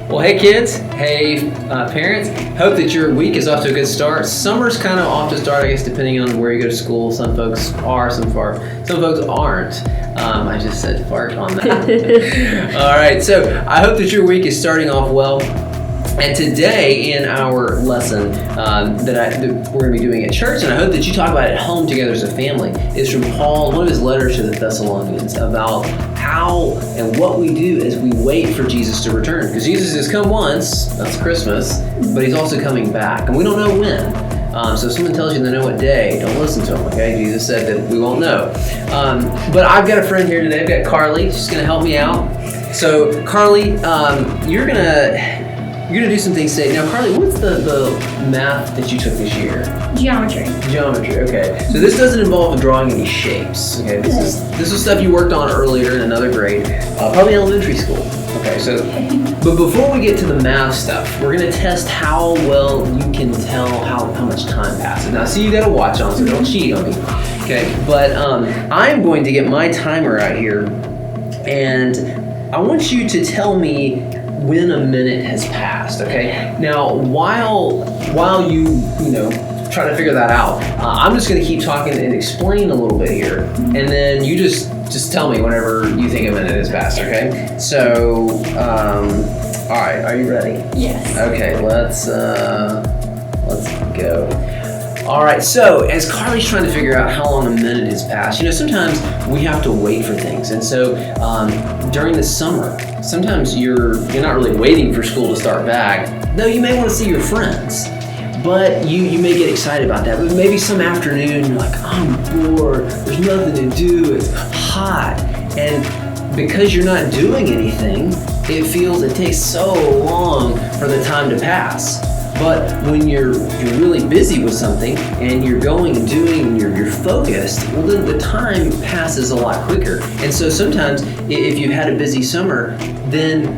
Well, hey kids, hey parents, hope that your week is off to a good start. Summer's kind of off to start, I guess, depending on where you go to school. Some folks are, some folks aren't. I just said fart on that. All right, so I hope that your week is starting off well. And today in our lesson that we're going to be doing at church, and I hope that you talk about it at home together as a family, is from Paul, one of his letters to the Thessalonians, about how and what we do as we wait for Jesus to return. Because Jesus has come once, that's Christmas, but he's also coming back, and we don't know when. So if someone tells you they know what day, don't listen to them, okay? Jesus said that we won't know. But I've got a friend here today. I've got Carly. She's going to help me out. So Carly, you're going to do some things today. Now, Carly, what's the math that you took this year? Geometry. Geometry, okay. So this doesn't involve drawing any shapes, okay? This is stuff you worked on earlier in another grade, probably elementary school. Okay, so, but before we get to the math stuff, we're going to test how well you can tell how much time passes. Now, see, you got a watch on, so don't cheat on me, okay? But I'm going to get my timer out here, and I want you to tell me when a minute has passed, okay? Now, while you try to figure that out, I'm just going to keep talking and explain a little bit here, and then you just tell me whenever you think a minute has passed, okay? So, all right, are you ready? Yes. Okay, let's go. All right, so as Carly's trying to figure out how long a minute has passed, sometimes we have to wait for things. And so during the summer, sometimes you're not really waiting for school to start back. No, you may want to see your friends, but you may get excited about that. But maybe some afternoon, you're like, I'm bored, there's nothing to do, it's hot. And because you're not doing anything, it takes so long for the time to pass. But when you're really busy with something and you're going and doing and you're focused, well, then the time passes a lot quicker. And so sometimes if you've had a busy summer, then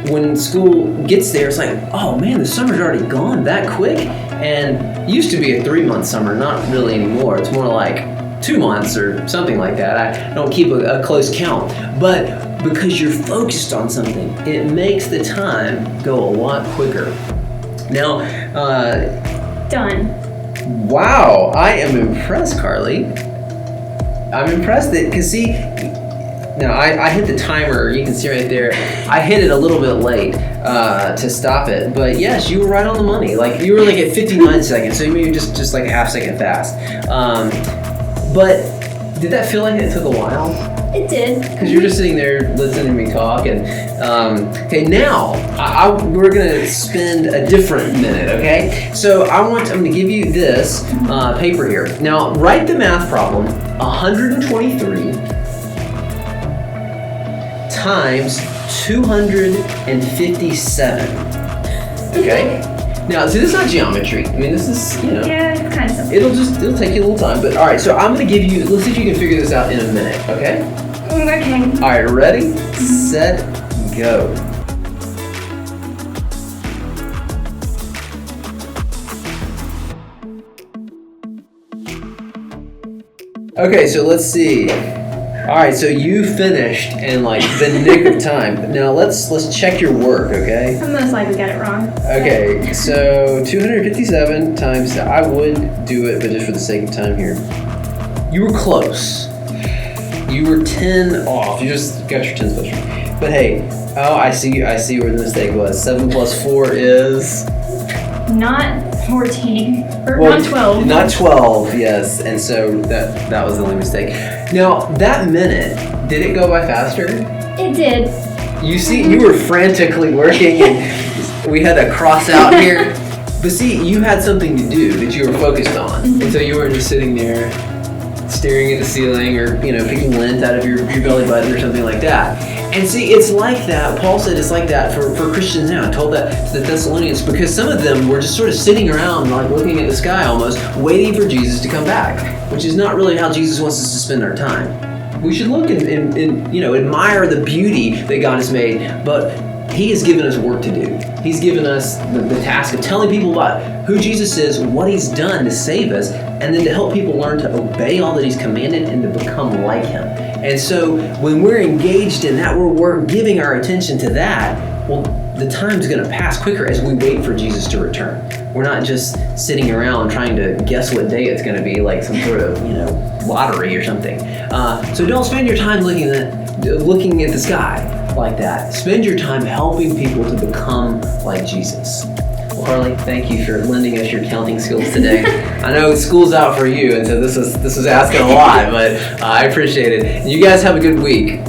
when school gets there, it's like, oh man, the summer's already gone that quick. And it used to be a 3-month summer, not really anymore. It's more like 2 months or something like that. I don't keep a close count. But because you're focused on something, it makes the time go a lot quicker. Now, done. Wow, I am impressed, Carly. I'm impressed because see, now I hit the timer, you can see right there, I hit it a little bit late to stop it, but yes, you were right on the money. Like, you were like at 59 seconds, so maybe just like a half second fast. But did that feel like it took a while? It did. Because you're just sitting there listening to me talk. And okay, now we're gonna spend a different minute. Okay, so I'm gonna give you this paper here. Now write the math problem: 123 times 257. Okay. Now, see, this is not geometry. I mean, this is, Yeah, it's kind of simple. It'll take you a little time. But all right, so I'm gonna give you. Let's see if you can figure this out in a minute. Okay. Okay. All right, ready, set, go. Okay, so let's see. All right, so you finished in like the nick of time. Now let's check your work, okay? I most likely got it wrong. Okay, so 257 times. I would do it, but just for the sake of time here, you were close. You were 10 off. You just got your 10 special. But hey, I see where the mistake was. 7 plus 4 is? Not 14. Or Well, not 12. Not 12, yes. And so that was the only mistake. Now, that minute, did it go by faster? It did. You see, you were frantically working and we had to cross out here. But see, you had something to do that you were focused on. And so you weren't just sitting there staring at the ceiling or, picking lint out of your belly button or something like that. And see, it's like that. Paul said it's like that for Christians now. I told that to the Thessalonians because some of them were just sort of sitting around, like looking at the sky almost, waiting for Jesus to come back, which is not really how Jesus wants us to spend our time. We should look and admire the beauty that God has made, but He has given us work to do. He's given us the task of telling people about who Jesus is, what He's done to save us, and then to help people learn to obey all that He's commanded and to become like Him. And so when we're engaged in that, we're giving our attention to that, well, the time's going to pass quicker as we wait for Jesus to return. We're not just sitting around trying to guess what day it's going to be, like some sort of, lottery or something. So don't spend your time looking at the sky like that. Spend your time helping people to become like Jesus. Well, Carly, thank you for lending us your counting skills today. I know school's out for you, and so this was asking a lot, but I appreciate it. And you guys have a good week.